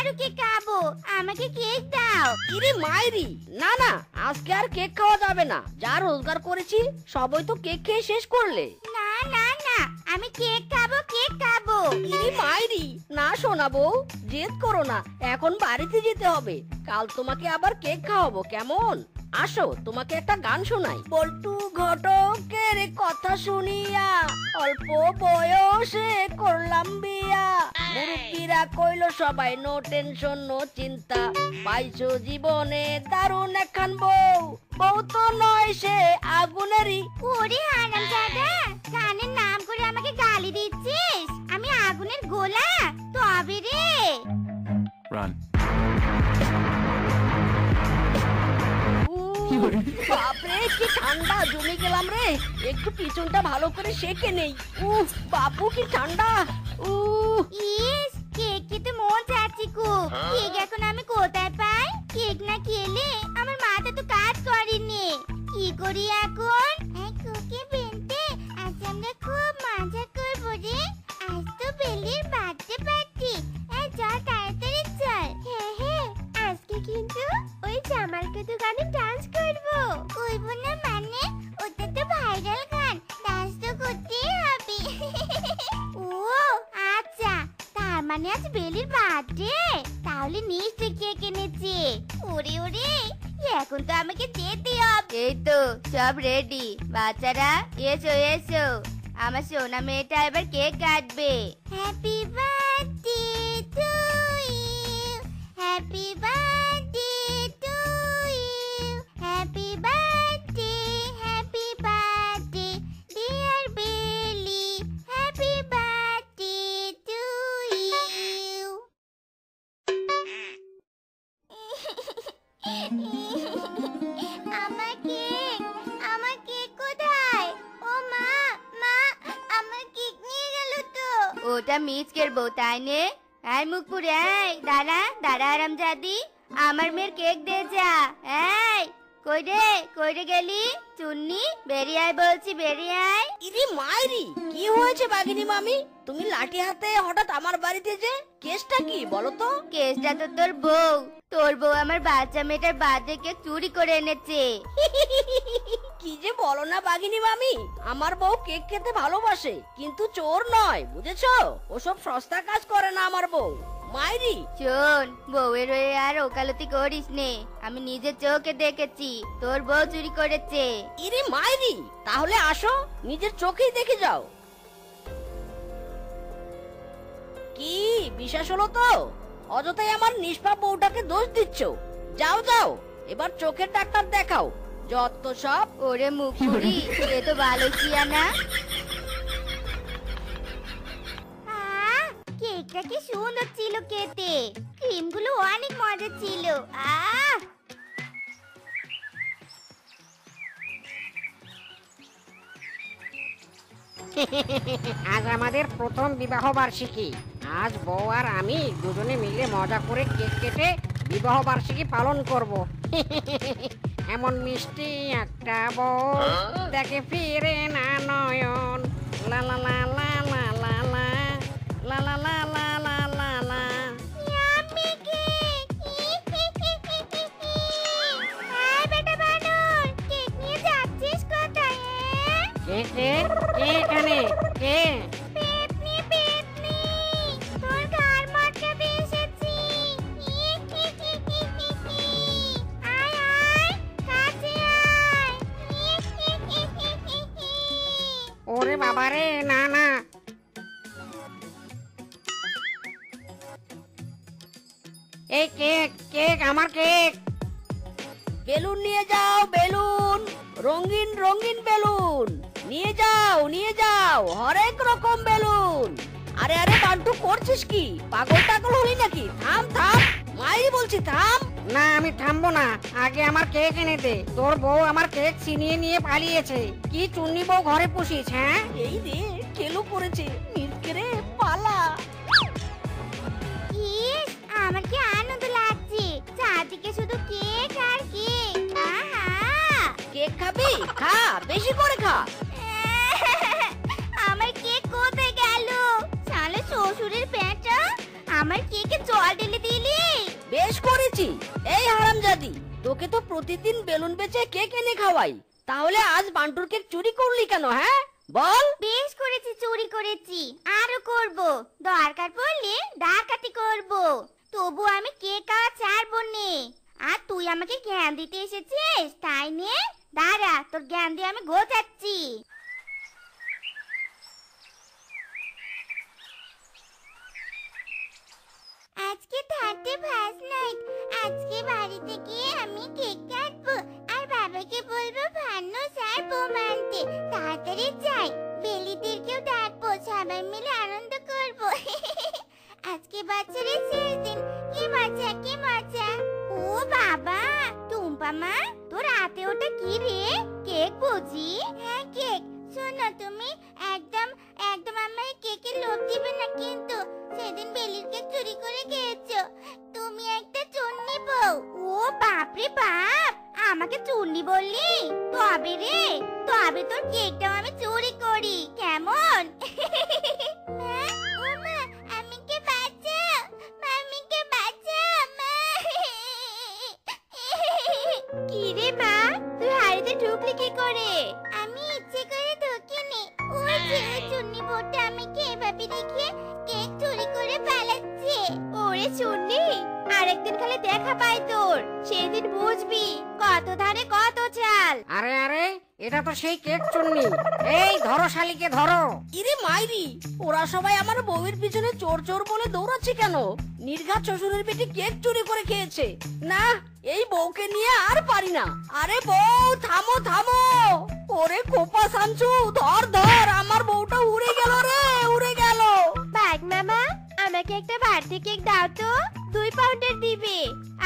আরো কেক খাবো, আমাকে কেক দাও। ইরে মাইরি, না না, আজকে আর কেক খাওয়া যাবে না। যা রোজগার করেছি সবই তো কেক খেয়ে শেষ করলে। না না না, আমি কেক খাবো, কেক খাবো। ইরে মাইরি, না শোনাবো, জেদ করো না, এখন বাড়িতে যেতে হবে। কাল তোমাকে আবার কেক খাওয়াবো, কেমন? আসো, তোমাকে একটা গান শোনাই। বল্টু ঘটকের কথা শুনিয়া অল্প বয়সে করলাম বিয়া। মুরব্বীরা কইলো সবাই নো টেনশন নো চিন্তা, পাইছো জীবনে দারুণ একখান বউ। বউ তো নয় সে আগুনেরই। ওরে হারামজাদা, গানের নাম করে আমাকে গালি দিচ্ছিস? আমি আগুনের গোলা? তবে রে। Run. বাপরে, কি ঠান্ডা, জমে গেলাম রে। একটু পিছনটা ভালো করে সেকে নেই। উফ বাপু, কি ঠান্ডা। ইস, কেক খেতে মন চাচ্ছি খুব। কেক এখন আমি কোথায় পাই? কেক না খেলে আমার মাথা তো কাজ করেনি। কি করি এখন? কুকি বিনতে, আজ আমরা খুব মজা করবো রে। আজ তো বেলির বার্থডে পার্টি। চল তাড়াতাড়ি চল। হ্যাঁ হ্যাঁ, আজকে কিন্তু ওই জামালকে তো গানে ডান্স করবো। করবো না মানে? ওটা তো ভাইরাল গান, ডান্স তো করতেই হবে। ও আচ্ছা, তার মানে আজ বেলির বার্থডে। তাহলে নিশ্চয়ই কেক এনেছে। ওরে ওরে, এখন তো আমাকে যেতে হবে। এই তো সব রেডি, বাচ্চারা এসো এসো, আমার সোনা মেয়েটা এবার কেক কাটবে। Happy birthday to you, happy birthday to you, happy birthday, happy birthday dear Beli, happy birthday to you. আমার কেক, আমার কেক কোথায়? ও মা, মা, আমার কেক নিয়ে গেল তো। ওটা মিচকের বউ, তাই নে? এই মুখ পুরে, এই দাঁড়া দাঁড়া হারামজাদি, আমার মেয়ের কেক দে যা। এই কই রে গেলি? চুন্নি, বেরিয়ে আয় বলছি, বেরিয়ে আয়। ইরে মাইরি, কি হয়েছে বাঘিনী মামি? তুমি লাঠি হাতে হঠাৎ আমার বাড়িতে যে? কেসটা কি বলো তো? কেসটা তো তোর বউ আমার বাচ্চা মেয়েটার বার্থডে কেক চুরি করে এনেছে। কি যে বলো না বাঘিনী মামি, আমার বউ কেক খেতে ভালোবাসে, কিন্তু চোর নয়, বুঝেছো? ওসব সস্তা কাজ করে না আমার বউ। মাইরি শোন, বউয়ের হয়ে আর ওকালতি করিস নে। আমি নিজের চোখে দেখেছি তোর বউ চুরি করেছে। ইরে মাইরি, তাহলে আসো, নিজের চোখেই দেখে যাও। কি বিশ্বাস হলো তো? অযথাই আমার নিষ্পাপ বউটাকে দোষ দিচ্ছ। যাও যাও, এবার চোখের ডাক্তার দেখাও, যত সব। ওরে মুখপুরি, এ তো ভালো চিয়া না। কেকটা কি সুন্দর ছিল খেতে, ক্রিমগুলো অনেক মজা ছিল। আজ আমাদের প্রথম বিবাহ বার্ষিকী। আজ বউ আর আমি দুজনে মিলে মজা করে কেক কেটে বিবাহ বার্ষিকী পালন করব। এমন মিষ্টি একটা বউ দেখে ফিরে না নয়ন। লা লা লা লা লা লা লা লা লা লা লা লা লা লা। Yummy cake. এই বেটা বানর, কেক নিয়ে যাচ্ছিস কোথায়? কে কে কে এখানে কে? পেতনি, তোর ঘর মটকাতে এসেছি। আয় আয়, কাছে আয়। ওরে বাবা রে, না না। এই কেক কেক আমার কেক। বেলুন নিয়ে যাও, বেলুন, রঙিন রঙিন বেলুন নিয়ে যাও, হরেক রকম বেলুন। আরে আরে বান্টু, করছিস কি? পাগল টাগল হলি নাকি? থাম থাম, মাইরি বলছি, থাম। না, আমি থামবো না, আগে আমার কেক এনে দে। তোর বউ আমার কেক ছিনিয়ে নিয়ে পালিয়েছে। কি চুন্নি বউ ঘরে পুষিস? হ্যাঁ, এই রে, কেলো করেছে, মিসকে রে, পালা। ইস, আমার কি আনন্দ লাগছে, চারদিকে শুধু কেক আর কেক। আহা, কেক খাবি? খা, বেশি করে খা। আমার কেক কোথায় গেল? শালা শ্বশুরের পেঁচা, আমার কেকে জল ঢেলে দিলি। তোকে তো প্রতিদিন বেলুন বেচে কেক এনে খাওয়াই, তাহলে আজ বান্টুর কেক চুরি করলি কেন? হ্যাঁ বল। বেশ করেছি, চুরি করেছি, আরো করব, দরকার পড়লে ডাকাতি করব, তবু আমি কেক খাওয়া ছাড়বো নে। আর তুই আমাকে জ্ঞান দিতে এসেছিস তাই নে, দাঁড়া তোর জ্ঞান দিয়ে আমি গোছাচ্ছি। আজকে থার্টি ফার্স্ট নাইট, আজকে বাড়িতে গিয়ে আমি কেক কাটবো আর বাবাকে বলবো ভানু স্যার বোম আনতে, তাড়াতাড়ি যাই, বেলিদেরকেও ডাকবো, সবাই মিলে আনন্দ করবো। আজকে বছরের শেষ দিন, কি মজা কি মজা। ও বাবা, টুম্পা মা তোর হাতে ওটা কি রে? কেক বুঝি? হ্যাঁ কেক। শোনো তুমি একদম একদম আমায় কেকের লোভ দিবে না কিন্তু, সেদিন বেলির কেক চুরি করে খেয়েছো, তুমি একটা চুন্নি বউ। ও বাপরে বাপ, আমাকে চুন্নি বললি? তবে রে, তবে তোর কেকটাও আমি চুরি করি, কেমন? মা, ও মা, আমিকে বাঁচাও, মামিকে বাঁচাও মা। কি রে মা, তুই হাড়িতে ঢুকলি কি করে? আমি ইচ্ছে করে ঢুকিনি, ওই যে ওই চুন্নি বউটা আমাকে এভাবে রেখে কেক চুরি করে পালাচ্ছে। ওরে চুন্নি, আরেকদিন খালি দেখা পাই তোর, সেদিন বুঝবি কত ধারে কত চাল। আরে আরে, এটা তো সেই কেক চুন্নি। এই ধরো শালিকে ধরো। ইরে মাইরি, ওরা সবাই আমার বউয়ের পিছনে চোর চোর বলে দৌড়াচ্ছে কেন? নির্ঘাত শ্বশুরের পেটে কেক চুরি করে খেয়েছে। না, এই বউকে নিয়ে আর পারি না। আরে বউ থামো থামো, ওরে কোপা সামছু, ধর ধর, আমার বউটা উড়ে গেল রে, উড়ে গেল। বাঘ মামা, আমাকে একটা বার্থডে কেক দাও তো, 2 পাউন্ডের দিবে,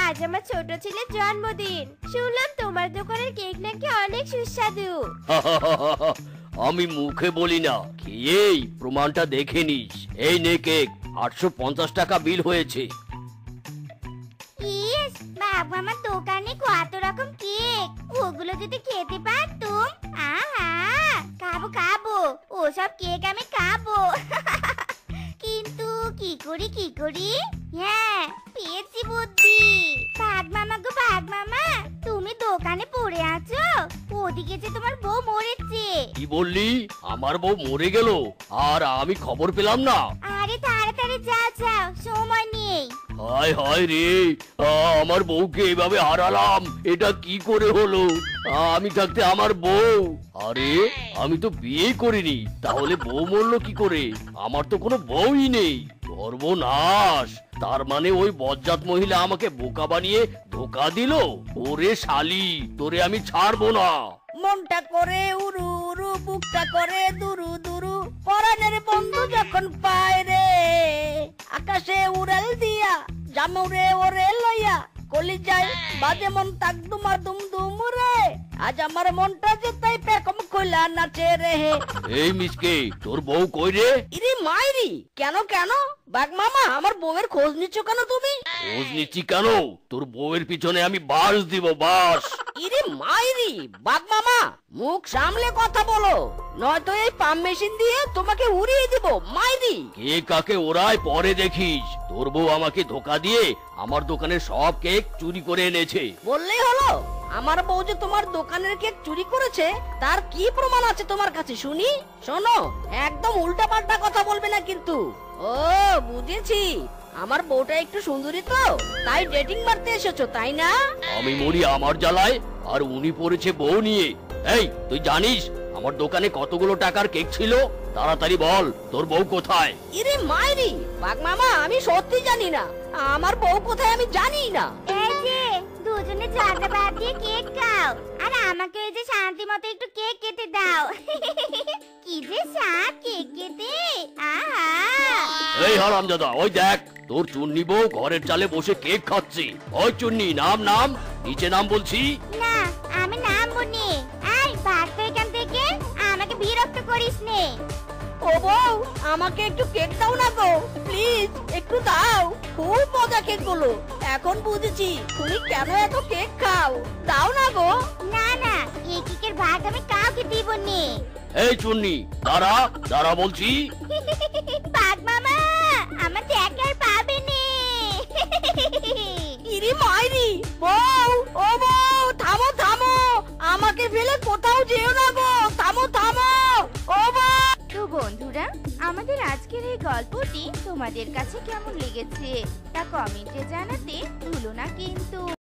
আজ আমার ছোট ছেলের জন্মদিন, শুনলাম তোমার দোকানের কেক নাকি অনেক সুস্বাদু। আমি মুখে বলি না, খেয়েই প্রমাণটা দেখে নিস। এই নে কেক, 850 টাকা বিল হয়েছে। ইস, বাঘ মামার দোকানে কত রকম কেক, ওগুলো যদি খেতে পারতুম, আহা, খাবো খাবো, ওসব কেক আমি খাবো। কিন্তু কি করি কি করি? হ্যাঁ, পেয়েছি বুদ্ধি। বাঘ মামা গো বাঘ মামা, তুমি দোকানে পড়ে আছো, ওদিকে যে তোমার বউ মরেছে। কি বললি? আমার বউ মরে গেল আর আমি খবর পেলাম না? আরে তাড়াতাড়ি যাও যাও, সময় নেই। হায় হায় রে, আমার বউকে এভাবে হারালাম, এটা কি করে হলো? আমি থাকতে আমার বউ, আরে আমি তো বিয়ে করিনি, তাহলে বউ মরলো কি করে? আমার তো কোনো বউই নেই, সর্বনাশ। তার মানে ওই বজ্জাত মহিলা আমাকে বোকা বানিয়ে ধোকা দিল। ওরে শালি, তোরে আমি ছাড়বো না। মনটা করে উরু উরু, বুকটা করে দুরু দুরু, পরাণের বন্ধু যখন পায় রে, আকাশে উড়াল দিয়া জামুরে ওরে লইয়া, কলিজায় বাজে মন তাক দুমা দুম দুম রে, আজ আমার মনটা যে তাই পেকম কইলা নাচে রে। এই মিসকে, তোর বউ কই রে? ইরে মাইরি, কেন কেন? বাঘ মামা, আমার বউয়ের খোঁজ নিচ্ছ কেন তুমি? খোঁজ নিচ্ছি কেন? তোর বউয়ের পিছনে আমি বাস দিব, বাস। ইরে মাইরি, বাঘ মামা মুখ সামলে কথা বলো, নয়তো এই পাম্প মেশিন দিয়ে তোমাকে উড়িয়ে দিব মাইরি। কে কাকে ওরাই পরে দেখিস। তোর বউ আমাকে ধোকা দিয়ে আমার দোকানের সব কেক চুরি করে এনেছে। বললেই হলো? আমার বউ যে তোমার দোকানের কেক চুরি করেছে তার কি প্রমাণ আছে তোমার কাছে শুনি? শোনো, একদম উল্টা পাল্টা কথা বলবে না কিন্তু। ও বুঝেছি, আমার বউটা একটু সুন্দরী তো, তাই ডেটিং মারতে এসেছো তাই না? আমি মরি আমার জ্বালায়, আর উনি পড়েছে বউ নিয়ে। এই তুই জানিস আমার দোকানে কতগুলো টাকার কেক ছিল? তাড়াতাড়ি বল, তোর বউ কোথায়? ইরে মাইরি, বাঘ মামা আমি সত্যি জানি না, আমার বউ কোথায় আমি জানি না। এই যে দুজনে ঝগড়া বাদ দিয়ে কেক খাও, আর আমাকে এই যে শান্তি মতো একটু কেক কেটে দাও। কি যে স্বাদ কেক কেটে, আহা। এই হারামজাদা, ওই দেখ তোর চুন্নি বউ ঘরের চালে বসে কেক খাচ্ছে। ওই চুন্নি, নাম নাম, নিচে নাম বলছি। না, আমি নামবো নে। এই ভাগ তো এখান থেকে, আমাকে বিরক্ত করিস নে। ও বউ, আমাকে একটু কেক দাও না গো, প্লিজ একটু দাও। খুব মজা কেক গুলো, এখন বুঝেছি তুমি কেন এত কেক খাও। দাও না গো। না না, এই কেকের ভাগ আমি কাউকে দিব নে। এই চুন্নি, দাঁড়া দাঁড়া বলছি। বাঘ মামা, আমার দেখা আর পাবে নে। ইরি মাইরি, বউ, ও বউ। আমাদের আজকের এই গল্পটি তোমাদের কাছে কেমন লেগেছে তা কমেন্টে জানাতে ভুলো না কিন্তু।